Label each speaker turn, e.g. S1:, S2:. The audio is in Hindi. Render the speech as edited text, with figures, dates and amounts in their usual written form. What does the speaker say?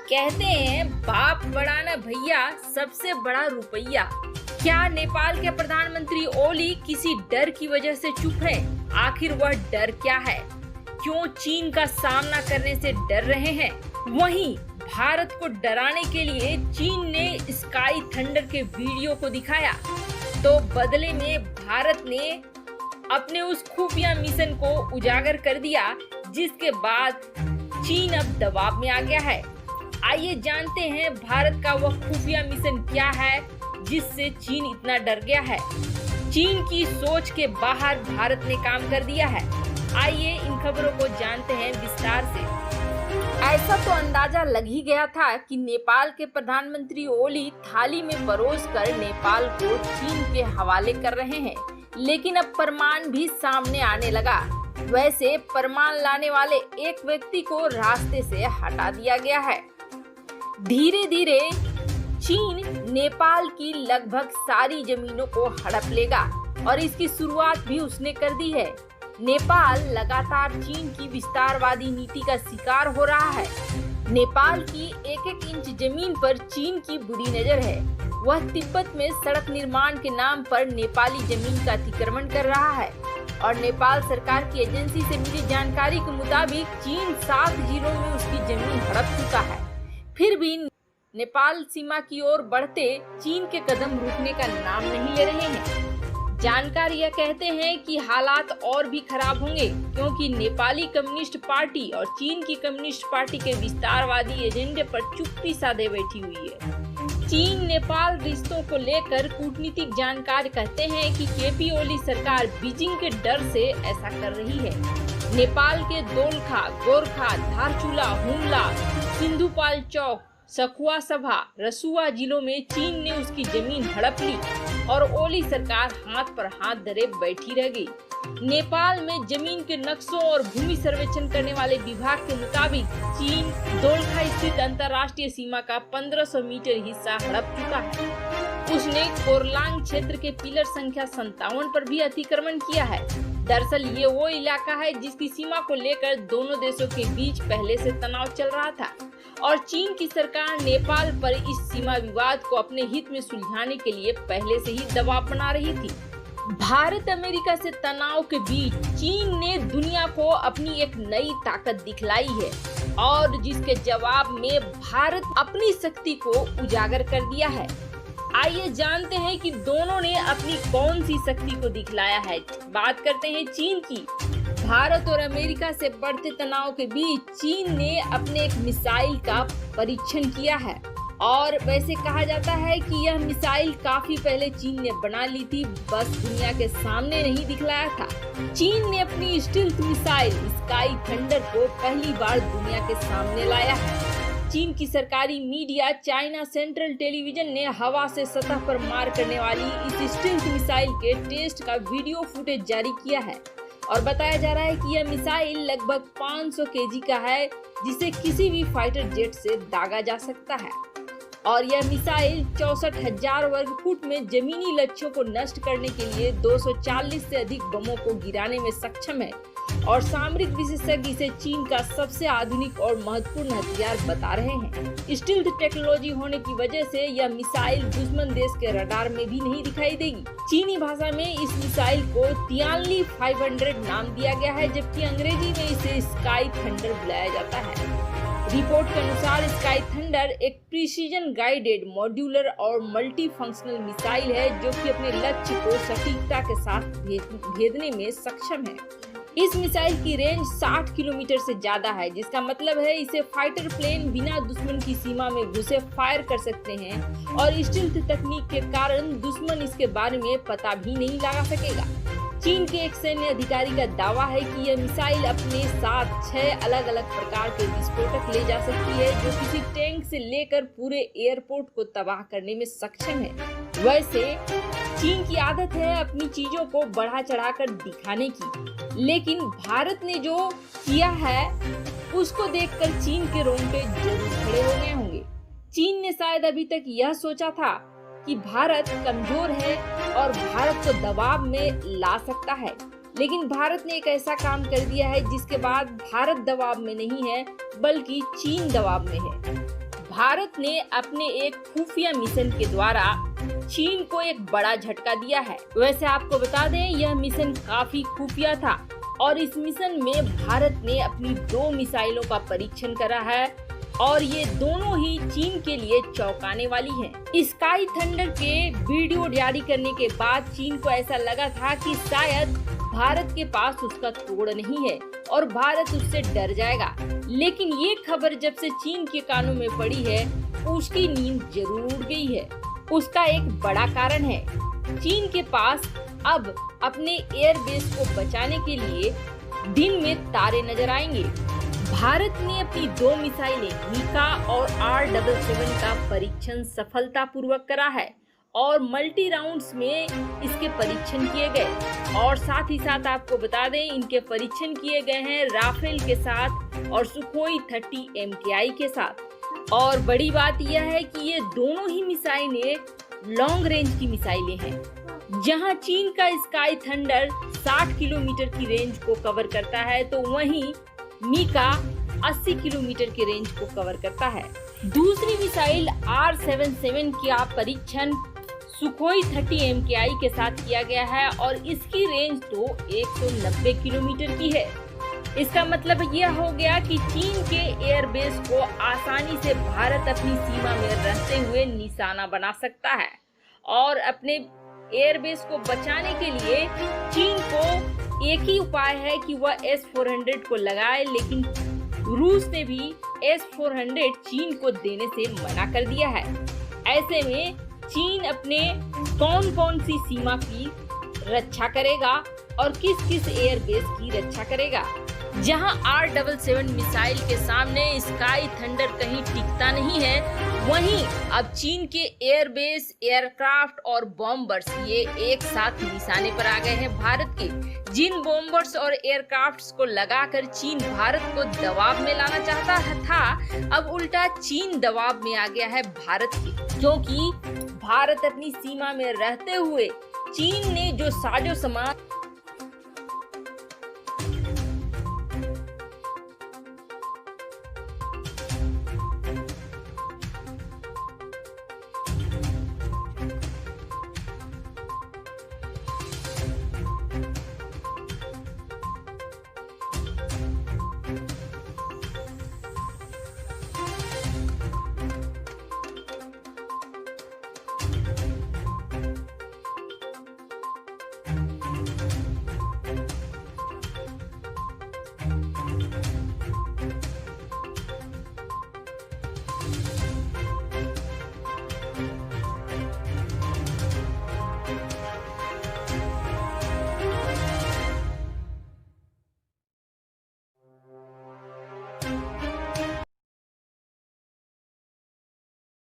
S1: कहते हैं बाप बड़ा ना भैया, सबसे बड़ा रुपया। क्या नेपाल के प्रधानमंत्री ओली किसी डर की वजह से चुप है? आखिर वह डर क्या है? क्यों चीन का सामना करने से डर रहे हैं? वहीं भारत को डराने के लिए चीन ने स्काई थंडर के वीडियो को दिखाया, तो बदले में भारत ने अपने उस खुफिया मिशन को उजागर कर दिया, जिसके बाद चीन अब दबाव में आ गया है। आइए जानते हैं भारत का वह खुफिया मिशन क्या है जिससे चीन इतना डर गया है। चीन की सोच के बाहर भारत ने काम कर दिया है। आइए इन खबरों को जानते हैं विस्तार से। ऐसा तो अंदाजा लग ही गया था कि नेपाल के प्रधानमंत्री ओली थाली में परोसकर नेपाल को चीन के हवाले कर रहे हैं, लेकिन अब प्रमाण भी सामने आने लगा। वैसे प्रमाण लाने वाले एक व्यक्ति को रास्ते से हटा दिया गया है। धीरे धीरे चीन नेपाल की लगभग सारी जमीनों को हड़प लेगा और इसकी शुरुआत भी उसने कर दी है। नेपाल लगातार चीन की विस्तारवादी नीति का शिकार हो रहा है। नेपाल की एक एक इंच जमीन पर चीन की बुरी नजर है। वह तिब्बत में सड़क निर्माण के नाम पर नेपाली जमीन का अतिक्रमण कर रहा है और नेपाल सरकार की एजेंसी से मिली जानकारी के मुताबिक चीन 7 जिलों में उसकी जमीन हड़प चुका है। फिर भी नेपाल सीमा की ओर बढ़ते चीन के कदम रुकने का नाम नहीं ले रहे हैं। जानकारियां कहते हैं कि हालात और भी खराब होंगे, क्योंकि नेपाली कम्युनिस्ट पार्टी और चीन की कम्युनिस्ट पार्टी के विस्तारवादी एजेंडे पर चुप्पी साधे बैठी हुई है। चीन नेपाल रिश्तों को लेकर कूटनीतिक जानकार कहते हैं कि केपी ओली सरकार बीजिंग के डर से ऐसा कर रही है। नेपाल के दोलखा, गोरखा, धारचूला, हुमला, सिंधुपाल चौक, सखुआ सभा, रसुआ जिलों में चीन ने उसकी जमीन हड़प ली और ओली सरकार हाथ पर हाथ धरे बैठी रह गई। नेपाल में जमीन के नक्शों और भूमि सर्वेक्षण करने वाले विभाग के मुताबिक चीन दोलखा स्थित अंतर्राष्ट्रीय सीमा का 1500 मीटर हिस्सा हड़प चुका है। उसने कोरलांग क्षेत्र के पिलर संख्या 57 पर भी अतिक्रमण किया है। दरअसल ये वो इलाका है जिसकी सीमा को लेकर दोनों देशों के बीच पहले से तनाव चल रहा था और चीन की सरकार नेपाल पर इस सीमा विवाद को अपने हित में सुलझाने के लिए पहले से ही दबाव बना रही थी। भारत अमेरिका से तनाव के बीच चीन ने दुनिया को अपनी एक नई ताकत दिखलाई है और जिसके जवाब में भारत अपनी शक्ति को उजागर कर दिया है। आइए जानते हैं कि दोनों ने अपनी कौन सी शक्ति को दिखलाया है। बात करते हैं चीन की। भारत और अमेरिका से बढ़ते तनाव के बीच चीन ने अपने एक मिसाइल का परीक्षण किया है और वैसे कहा जाता है कि यह मिसाइल काफी पहले चीन ने बना ली थी, बस दुनिया के सामने नहीं दिखलाया था। चीन ने अपनी स्टील्थ मिसाइल स्काई थंडर को पहली बार दुनिया के सामने लाया है। चीन की सरकारी मीडिया चाइना सेंट्रल टेलीविजन ने हवा से सतह पर मार करने वाली इस स्टील्थ मिसाइल के टेस्ट का वीडियो फुटेज जारी किया है और बताया जा रहा है कि यह मिसाइल लगभग 500 केजी का है, जिसे किसी भी फाइटर जेट से दागा जा सकता है और यह मिसाइल 64,000 वर्ग फुट में जमीनी लक्ष्यों को नष्ट करने के लिए 240 से अधिक बमों को गिराने में सक्षम है और सामरिक विशेषज्ञ इसे चीन का सबसे आधुनिक और महत्वपूर्ण हथियार बता रहे हैं। स्टील्थ टेक्नोलॉजी होने की वजह से यह मिसाइल दुश्मन देश के रडार में भी नहीं दिखाई देगी। चीनी भाषा में इस मिसाइल को तियानली 500 नाम दिया गया है, जबकि अंग्रेजी में इसे स्काई थंडर बुलाया जाता है। रिपोर्ट के अनुसार स्काई थंडर एक प्रिसीजन गाइडेड, मॉड्यूलर और मल्टी फंक्शनल मिसाइल है जो कि अपने लक्ष्य को सटीकता के साथ भेदने में सक्षम है। इस मिसाइल की रेंज 60 किलोमीटर से ज्यादा है, जिसका मतलब है इसे फाइटर प्लेन बिना दुश्मन की सीमा में घुसे फायर कर सकते हैं और स्टील्थ तकनीक के कारण दुश्मन इसके बारे में पता भी नहीं लगा सकेगा। चीन के एक सैन्य अधिकारी का दावा है कि यह मिसाइल अपने साथ 6 अलग अलग प्रकार के विस्फोटक ले जा सकती है, जो किसी टैंक से लेकर पूरे एयरपोर्ट को तबाह करने में सक्षम है। वैसे चीन की आदत है अपनी चीजों को बढ़ा चढ़ाकर दिखाने की, लेकिन भारत ने जो किया है उसको देखकर चीन के रोंगटे जरूर खड़े हो गए होंगे। चीन ने शायद अभी तक यह सोचा था कि भारत कमजोर है और भारत को दबाव में ला सकता है, लेकिन भारत ने एक ऐसा काम कर दिया है जिसके बाद भारत दबाव में नहीं है बल्कि चीन दबाव में है। भारत ने अपने एक खुफिया मिशन के द्वारा चीन को एक बड़ा झटका दिया है। वैसे आपको बता दें, यह मिशन काफी खुफिया था और इस मिशन में भारत ने अपनी 2 मिसाइलों का परीक्षण करा है और ये दोनों ही चीन के लिए चौंकाने वाली हैं। स्काई थंडर के वीडियो जारी करने के बाद चीन को ऐसा लगा था कि शायद भारत के पास उसका तोड़ नहीं है और भारत उससे डर जाएगा, लेकिन ये खबर जब से चीन के कानों में पड़ी है, उसकी नींद जरूर उड़ गई है। उसका एक बड़ा कारण है, चीन के पास अब अपने एयरबेस को बचाने के लिए दिन में तारे नजर आएंगे। भारत ने अपनी 2 मिसाइलें मीका और R-77 का परीक्षण सफलतापूर्वक करा है और मल्टी राउंड्स में इसके परीक्षण किए गए और साथ ही साथ आपको बता दें, इनके परीक्षण किए गए हैं राफेल के साथ और सुखोई 30 MKI के साथ। और बड़ी बात यह है कि ये दोनों ही मिसाइलें लॉन्ग रेंज की मिसाइलें हैं। जहां चीन का स्काई थंडर 60 किलोमीटर की रेंज को कवर करता है, तो वहीं मीका 80 किलोमीटर की रेंज को कवर करता है। दूसरी मिसाइल R-77 का परीक्षण सुखोई 30 MKI के साथ किया गया है और इसकी रेंज तो 190 किलोमीटर की है। इसका मतलब यह हो गया कि चीन के एयरबेस को आसानी से भारत अपनी सीमा में रहते हुए निशाना बना सकता है और अपने एयरबेस को बचाने के लिए चीन को एक ही उपाय है कि वह S-400 को लगाए, लेकिन रूस ने भी S-400 चीन को देने से मना कर दिया है। ऐसे में चीन अपने कौन सी सीमा की रक्षा करेगा और किस किस एयरबेस की रक्षा करेगा। जहां R-77 मिसाइल के सामने स्काई थंडर कहीं टिकता नहीं है, वहीं अब चीन के एयरबेस, एयरक्राफ्ट और बॉम्बर्स ये एक साथ निशाने पर आ गए हैं भारत के। जिन बॉम्बर्स और एयरक्राफ्ट्स को लगाकर चीन भारत को दबाव में लाना चाहता था, अब उल्टा चीन दबाव में आ गया है भारत के, क्योंकि भारत अपनी सीमा में रहते हुए चीन ने जो साजो सामान